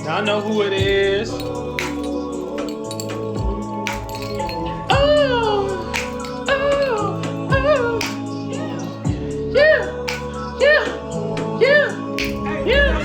Y'all know who it is. Oh, oh, oh. Yeah, yeah, yeah, yeah.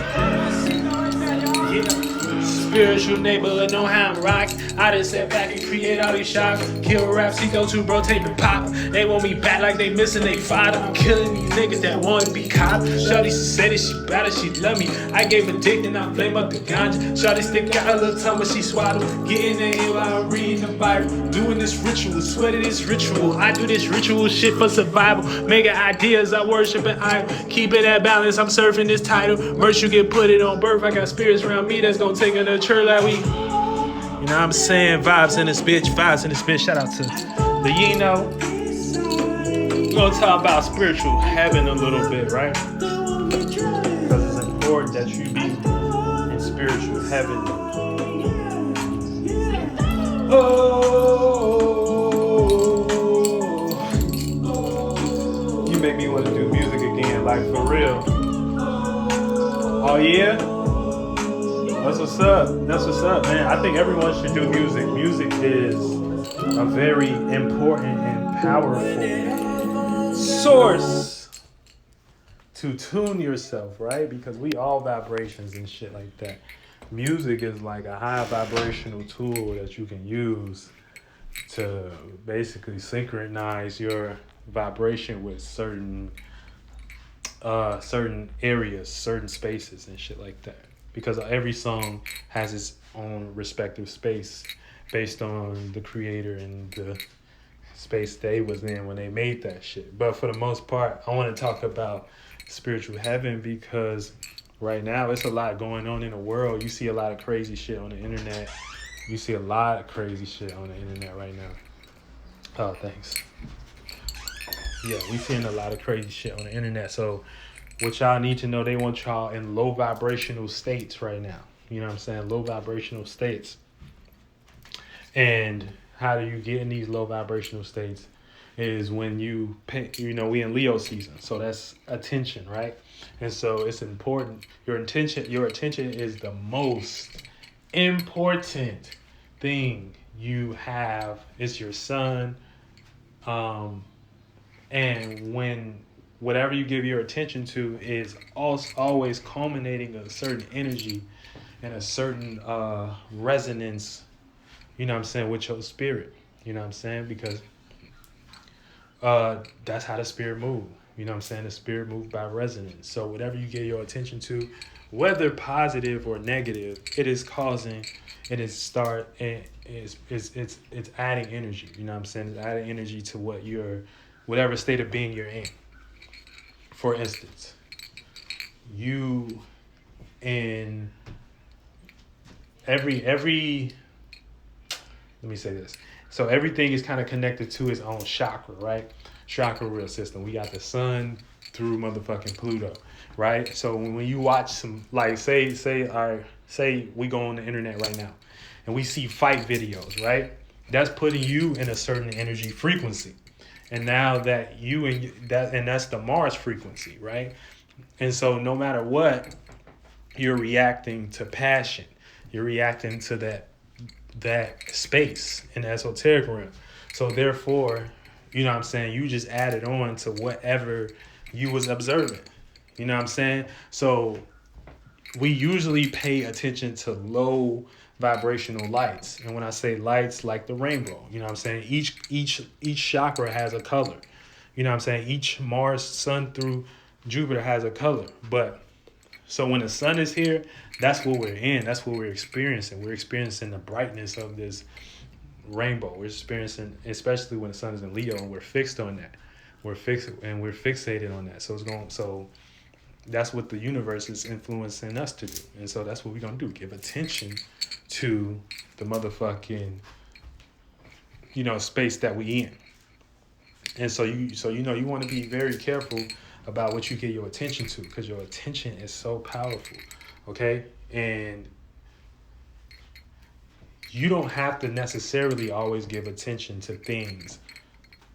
Spiritual neighborhood, no ham rocks. I just sat back and create all these shots. Kill raps, he go to bro, tape and pop. They want me back like they missing they father. I'm killing these niggas that want to be cops. Shawty said it, she better, she love me. I gave a dick and I flame up the ganja. Shawty stick out her little tongue when she swallow. Getting in here while I'm reading the Bible. Doing this ritual, sweating this ritual. I do this ritual shit for survival. Making ideas, I worship an idol. Keeping that balance, I'm surfing this title. Merch, you can put it on birth. I got spirits around me that's gonna take her to church like we. You know what I'm saying? Vibes in this bitch, vibes in this bitch. Shout out to the Yino. We're gonna talk about spiritual heaven a little bit, right? Because it's important that you be in spiritual heaven. Oh, you make me want to do music again, like for real. Oh yeah? That's what's up. That's what's up, man. I think everyone should do music. Music is a very important and powerful source to tune yourself, right? Because we all vibrations and shit like that. Music is like a high vibrational tool that you can use to basically synchronize your vibration with certain areas, certain spaces and shit like that. Because every song has its own respective space based on the creator and the space they was in when they made that shit. But for the most part, I want to talk about spiritual heaven because right now it's a lot going on in the world. You see a lot of crazy shit on the internet. You see a lot of crazy shit on the internet right now. Oh, thanks. Yeah, we seeing a lot of crazy shit on the internet. So what y'all need to know, they want y'all in low vibrational states right now. You know what I'm saying? Low vibrational states. And how do you get in these low vibrational states is when you pay, you know, we in Leo season. So that's attention, right? And so it's important. Your attention is the most important thing you have. It's your sun. And when whatever you give your attention to is always culminating a certain energy and a certain resonance, you know what I'm saying, with your spirit. You know what I'm saying? Because that's how the spirit moves. You know what I'm saying? The spirit moves by resonance. So whatever you give your attention to, whether positive or negative, it is causing, it's adding energy. You know what I'm saying? It's adding energy to whatever state of being you're in. For instance, you in every let me say this. So everything is kind of connected to its own chakra, right? Chakra real system. We got the sun through motherfucking Pluto, right? So when you watch some, like say we go on the internet right now and we see fight videos, right? That's putting you in a certain energy frequency. And now that that's the Mars frequency, right? And so no matter what, you're reacting to passion. You're reacting to that space in the esoteric realm. So therefore, you know what I'm saying, you just added on to whatever you was observing. You know what I'm saying? So we usually pay attention to low vibrational lights. And when I say lights, like the rainbow, you know what I'm saying? Each chakra has a color. You know what I'm saying? Each Mars, Sun through Jupiter has a color. But so when the sun is here, that's what we're in. That's what we're experiencing. We're experiencing the brightness of this rainbow. We're experiencing, especially when the sun is in Leo, and we're fixed on that. We're fixated on that. So that's what the universe is influencing us to do. And so that's what we're going to do. Give attention to the motherfucking, you know, space that we in. And so you want to be very careful about what you give your attention to, because your attention is so powerful. Okay? And you don't have to necessarily always give attention to things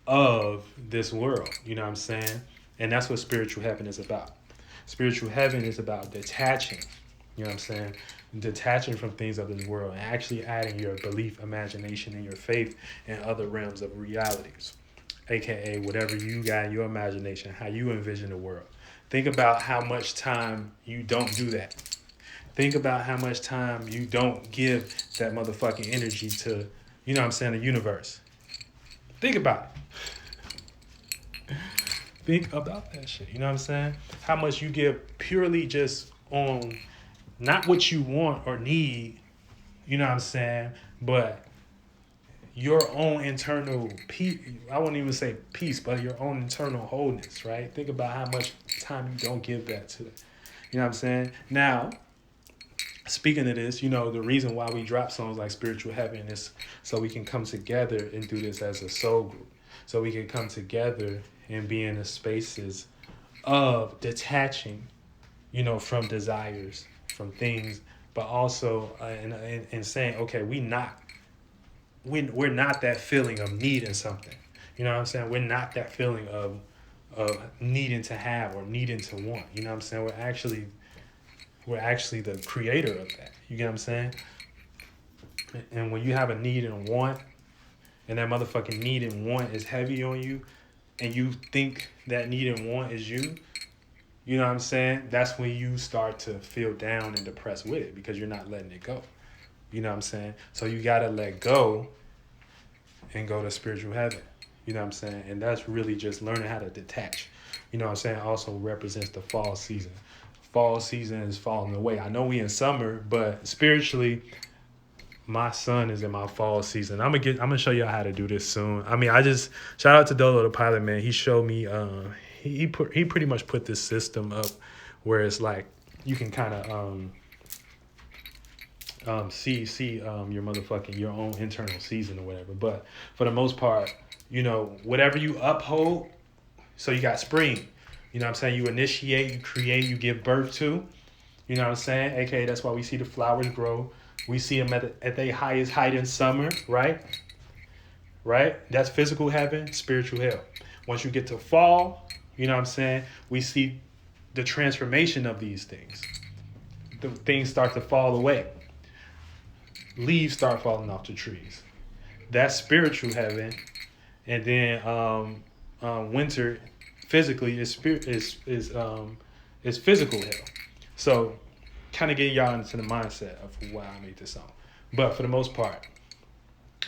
of this world. You know what I'm saying? And that's what spiritual heaven is about. Spiritual heaven is about detaching You know what I'm saying? Detaching from things of this world and actually adding your belief, imagination, and your faith in other realms of realities, aka whatever you got in your imagination, how you envision the world. Think about how much time you don't do that. Think about how much time you don't give that motherfucking energy to, you know what I'm saying, the universe. Think about it. Think about that shit. You know what I'm saying? How much you give purely just on not what you want or need, you know what I'm saying, but your own internal peace. I wouldn't even say peace, but your own internal wholeness, right? Think about how much time you don't give that to it. You know what I'm saying? Now, speaking of this, you know, the reason why we drop songs like Spiritual Heaven is so we can come together and do this as a soul group. So we can come together and be in the spaces of detaching, you know, from desires, from things, but also and saying, okay, we're not that feeling of needing something. You know what I'm saying? We're not that feeling of needing to have or needing to want. You know what I'm saying? We're actually the creator of that. You get what I'm saying? And when you have a need and a want, and that motherfucking need and want is heavy on you, and you think that need and want is you, you know what I'm saying? That's when you start to feel down and depressed with it because you're not letting it go. You know what I'm saying? So you gotta let go and go to spiritual heaven. You know what I'm saying? And that's really just learning how to detach. You know what I'm saying? Also represents the fall season. Fall season is falling away. I know we in summer, but spiritually, my sun is in my fall season. I'm gonna show y'all how to do this soon. I mean, I just shout out to Dolo the pilot, man. He showed me he pretty much put this system up where it's like you can kind of see your own internal season or whatever. But for the most part, you know, whatever you uphold, so you got spring. You know what I'm saying? You initiate, you create, you give birth to. You know what I'm saying? AKA that's why we see the flowers grow. We see them at their highest height in summer, right? Right? That's physical heaven, spiritual hell. Once you get to fall, you know what I'm saying? We see the transformation of these things. The things start to fall away. Leaves start falling off the trees. That's spiritual heaven. And then winter physically is physical hell. So kind of get y'all into the mindset of why I made this song. But for the most part,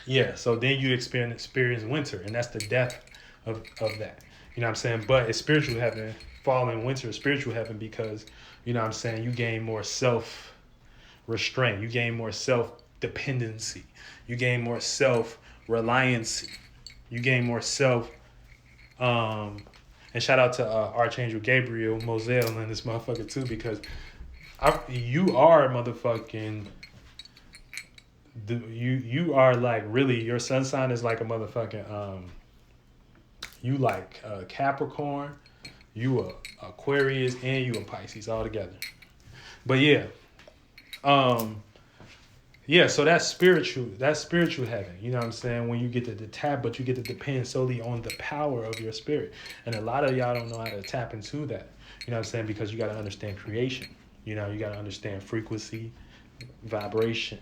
yeah. So then you experience winter, and that's the death of that. You know what I'm saying? But it's spiritual heaven. Fall and winter is spiritual heaven because, you know what I'm saying, you gain more self-restraint. You gain more self-dependency. You gain more self-reliancy. You gain more self... and shout out to Archangel Gabriel, Moselle, and this motherfucker too, because you are motherfucking... You are like really, your sun sign is like a motherfucking... you like Capricorn, you a Aquarius, and you a Pisces all together. But yeah. Yeah, so that's spiritual heaven. You know what I'm saying? When you get to tap, but you get to depend solely on the power of your spirit. And a lot of y'all don't know how to tap into that. You know what I'm saying? Because you got to understand creation. You know, you got to understand frequency, vibration,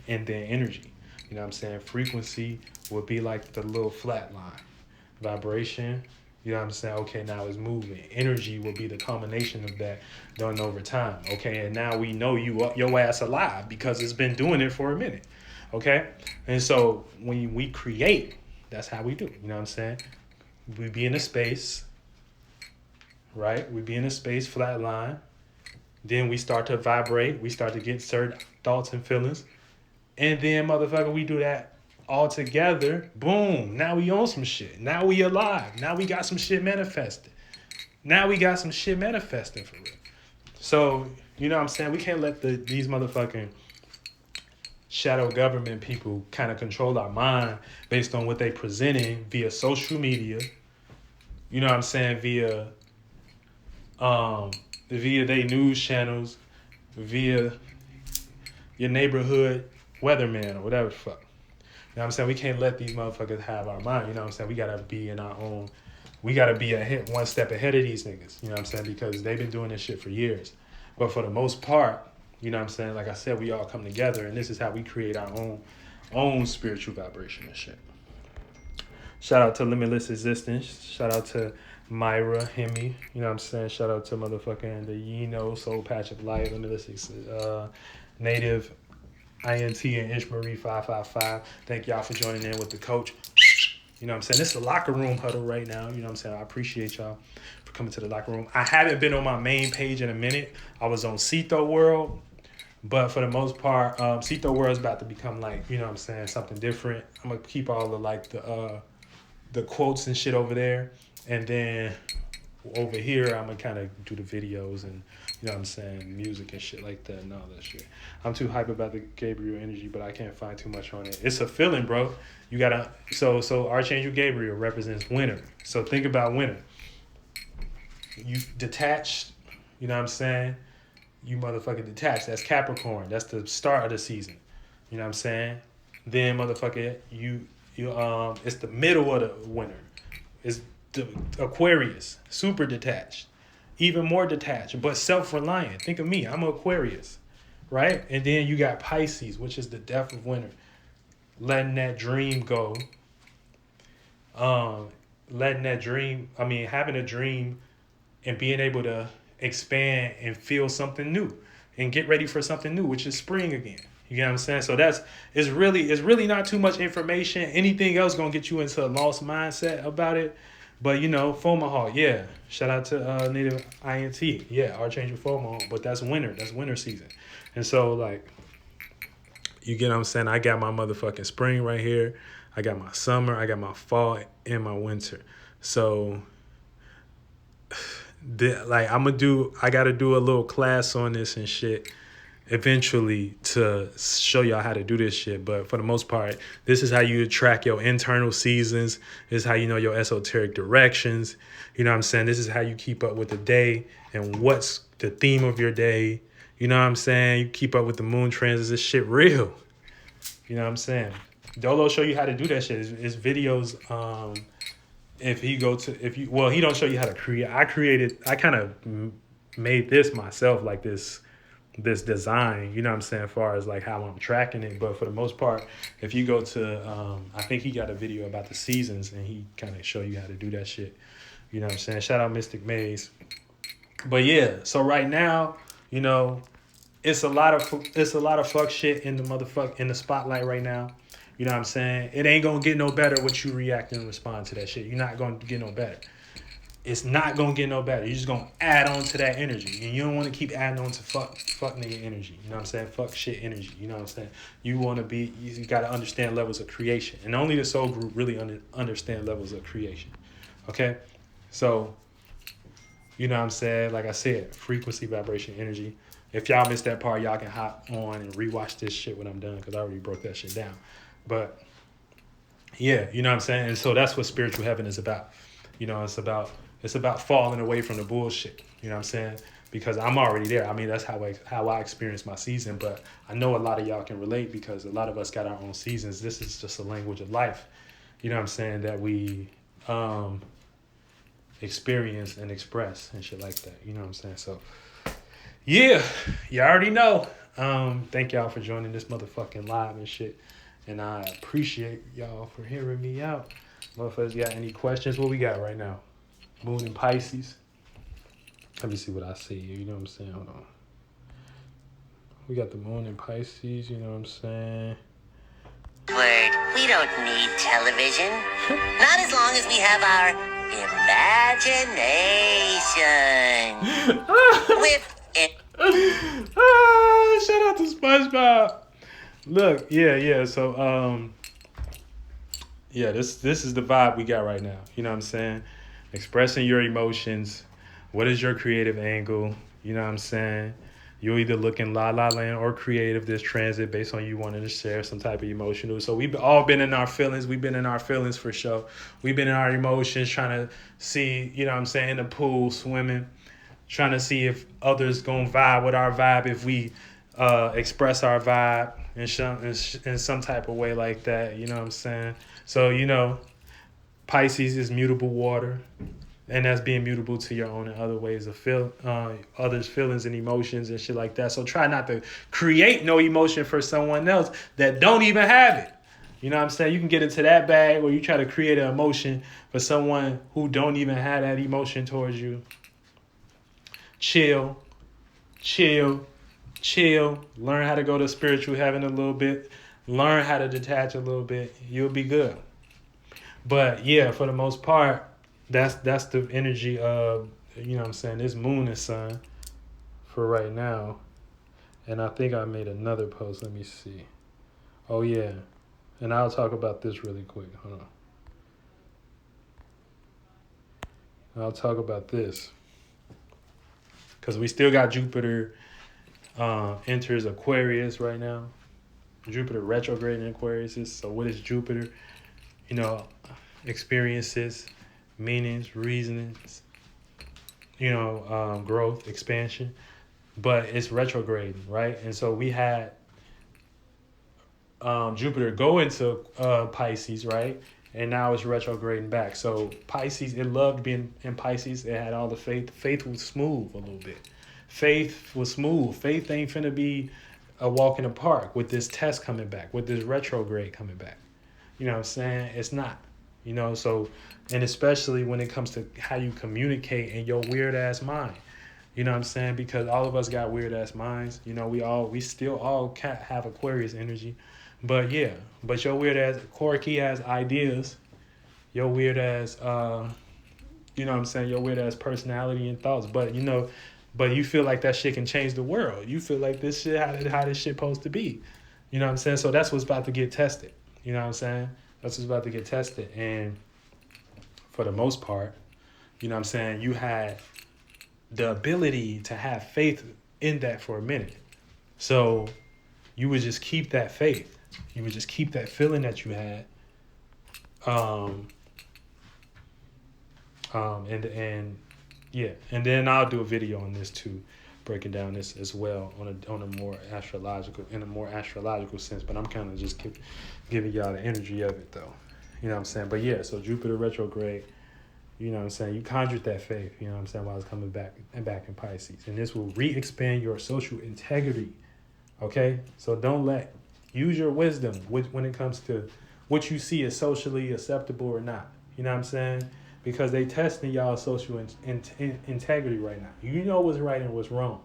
and then energy. You know what I'm saying? Frequency would be like the little flat line. Vibration, you know what I'm saying? Okay, now it's moving. Energy will be the combination of that done over time. Okay, and now we know your ass alive because it's been doing it for a minute. Okay, and so when we create, that's how we do. You know what I'm saying? We be in a space, right? We be in a space, flat line. Then we start to vibrate. We start to get certain thoughts and feelings, and then motherfucker, we do that all together, boom, now we own some shit. Now we alive. Now we got some shit manifested. Now we got some shit manifesting for real. So, you know what I'm saying? We can't let these motherfucking shadow government people kind of control our mind based on what they presenting via social media. You know what I'm saying? Via their news channels, via your neighborhood weatherman or whatever the fuck. You know what I'm saying? We can't let these motherfuckers have our mind. You know what I'm saying? We got to be in our own... We got to be one step ahead of these niggas. You know what I'm saying? Because they've been doing this shit for years. But for the most part, You know what I'm saying? Like I said, we all come together, and this is how we create our own spiritual vibration and shit. Shout out to Limitless Existence. Shout out to Myra, Hemi. You know what I'm saying? Shout out to motherfucking the Yino, Soul Patch of Light, Limitless Native, INT, and Ishmarie 555. Thank y'all for joining in with the coach. You know what I'm saying? This is a locker room huddle right now. You know what I'm saying? I appreciate y'all for coming to the locker room. I haven't been on my main page in a minute. I was on Cito World. But for the most part, Cito World is about to become like, you know what I'm saying, something different. I'm going to keep all the like the quotes and shit over there. And then over here, I'm going to kind of do the videos and, you know what I'm saying, music and shit like that and all that shit. I'm too hype about the Gabriel energy, but I can't find too much on it. It's a feeling, bro. You got to, so Archangel Gabriel represents winter. So think about winter. You detached, you know what I'm saying? You motherfucking detached. That's Capricorn. That's the start of the season. You know what I'm saying? Then motherfucker, you it's the middle of the winter. It's the Aquarius, super detached, even more detached, but self-reliant. Think of me. I'm an Aquarius, right? And then you got Pisces, which is the depth of winter, letting that dream go. Letting that dream. I mean, having a dream and being able to expand and feel something new and get ready for something new, which is spring again. You get what I'm saying? So it's really not too much information. Anything else gonna get you into a lost mindset about it. But you know, Fomalhaut, yeah. Shout out to Native INT. Yeah, Archangel Fomalhaut. But that's winter. That's winter season. And so like, you get what I'm saying? I got my motherfucking spring right here. I got my summer, I got my fall and my winter. So I gotta do a little class on this and shit eventually to show y'all how to do this shit. But for the most part, this is how you track your internal seasons. This is how you know your esoteric directions. You know what I'm saying? This is how you keep up with the day and what's the theme of your day. You know what I'm saying? You keep up with the moon transits. This shit real. You know what I'm saying? Dolo show you how to do that shit. It's videos. He don't show you how to create. I kind of made this myself, like this design, you know what I'm saying, as far as like how I'm tracking it. But for the most part, if you go to, I think he got a video about the seasons and he kind of show you how to do that shit. You know what I'm saying? Shout out Mystic Maze. But yeah, so right now, you know, it's a lot of fuck shit in the spotlight right now. You know what I'm saying? It ain't gonna get no better what you react and respond to that shit. You're not gonna get no better. It's not gonna get no better. You're just gonna add on to that energy. And you don't want to keep adding on to fuck nigga energy. You know what I'm saying? Fuck shit energy. You know what I'm saying? You gotta understand levels of creation. And only the soul group really understand levels of creation. Okay? So, you know what I'm saying? Like I said, frequency, vibration, energy. If y'all missed that part, y'all can hop on and rewatch this shit when I'm done, because I already broke that shit down. But yeah, you know what I'm saying? And so that's what spiritual heaven is about. You know, it's about falling away from the bullshit. You know what I'm saying? Because I'm already there. I mean, that's how I experience my season. But I know a lot of y'all can relate, because a lot of us got our own seasons. This is just a language of life. You know what I'm saying? That we experience and express and shit like that. You know what I'm saying? So yeah, you already know. Thank y'all for joining this motherfucking live and shit. And I appreciate y'all for hearing me out. Motherfuckers got any questions? What we got right now? Moon in Pisces. Let me see what I see here. You know what I'm saying? Hold on. We got the moon in Pisces. You know what I'm saying? Word. We don't need television. Not as long as we have our imagination. With it. Shout out to SpongeBob. Look, yeah. So, yeah, this is the vibe we got right now. You know what I'm saying? Expressing your emotions. What is your creative angle? You know what I'm saying? You're either looking la la land or creative this transit based on you wanting to share some type of emotional. So we've all been in our feelings. We've been in our feelings for sure. We've been in our emotions, trying to see, you know what I'm saying, in the pool, swimming, trying to see if others gonna vibe with our vibe, if we express our vibe in some type of way like that. You know what I'm saying? So, you know, Pisces is mutable water. and that's being mutable to your own and other ways of others' feelings and emotions and shit like that. So try not to create no emotion for someone else that don't even have it. You know what I'm saying? You can get into that bag where you try to create an emotion for someone who don't even have that emotion towards you. Chill, chill, chill. Learn how to go to spiritual heaven a little bit. Learn how to detach a little bit. You'll be good. But yeah, for the most part, that's the energy of, you know what I'm saying, this moon and sun for right now. And I think I made another post. Let me see. Oh yeah. And I'll talk about this really quick. Hold on. I'll talk about this. Because we still got Jupiter enters Aquarius right now. Jupiter retrograde in Aquarius. So what is Jupiter? You know, experiences, meanings, reasonings, you know, growth, expansion. But it's retrograding, right? And so we had Jupiter go into Pisces, right? And now it's retrograding back. So Pisces, it loved being in Pisces. It had all the faith. Faith was smooth a little bit. Faith was smooth. Faith ain't finna be a walk in the park with this test coming back, with this retrograde coming back. You know what I'm saying? It's not. You know, so, and especially when it comes to how you communicate in your weird ass mind. You know what I'm saying? Because all of us got weird ass minds. You know, we still all can't have Aquarius energy. But yeah, but your weird ass, quirky ass ideas, your weird ass, you know what I'm saying? Your weird ass personality and thoughts. But you know, but you feel like that shit can change the world. You feel like this shit, how this shit supposed to be. You know what I'm saying? So that's what's about to get tested. You know what I'm saying? That's what's about to get tested. And for the most part, you know what I'm saying? You had the ability to have faith in that for a minute. So you would just keep that faith. You would just keep that feeling that you had. And yeah, and then I'll do a video on this too, breaking down this as well on a more astrological sense. But I'm kind of just giving y'all the energy of it though. You know what I'm saying? But yeah, so Jupiter retrograde, you know what I'm saying? You conjured that faith, you know what I'm saying, while it's coming back in Pisces. And this will re-expand your social integrity. Okay? So use your wisdom when it comes to what you see as socially acceptable or not. You know what I'm saying? Because they testing y'all social integrity right now. You know what's right and what's wrong.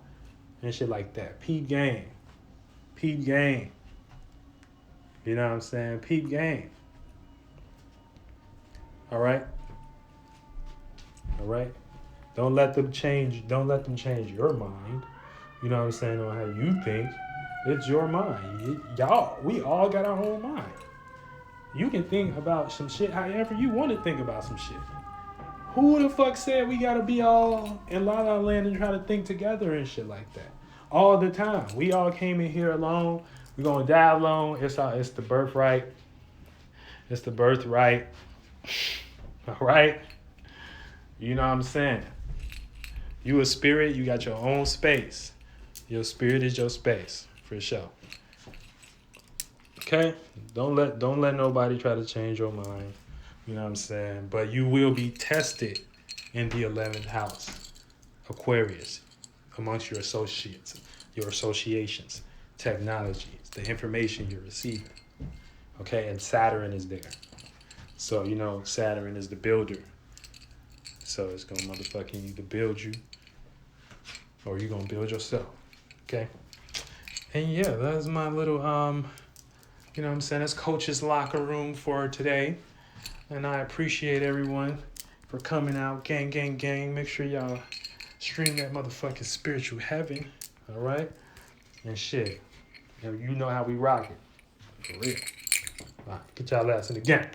And shit like that. Peep game. Peep game. You know what I'm saying? Peep game. All right? All right? Don't let them change your mind. You know what I'm saying? On how you think. It's your mind. We all got our own mind. You can think about some shit however you want to think about some shit. Who the fuck said we gotta be all in La La Land and try to think together and shit like that? All the time. We all came in here alone. We're gonna die alone. It's the birthright. It's the birthright. All right? You know what I'm saying? You a spirit, you got your own space. Your spirit is your space, for sure. Okay? Don't let nobody try to change your mind. You know what I'm saying? But you will be tested in the 11th house, Aquarius, amongst your associates, your associations, technologies, the information you're receiving. Okay? And Saturn is there. So, you know, Saturn is the builder. So it's going to motherfucking either build you or you're going to build yourself. Okay? And yeah, that's my little, you know what I'm saying? That's Coach's Locker Room for today. And I appreciate everyone for coming out. Gang, gang, gang. Make sure y'all stream that motherfucking spiritual heaven. All right? And shit. You know how we rock it. For real. All right. Get y'all ass in the game.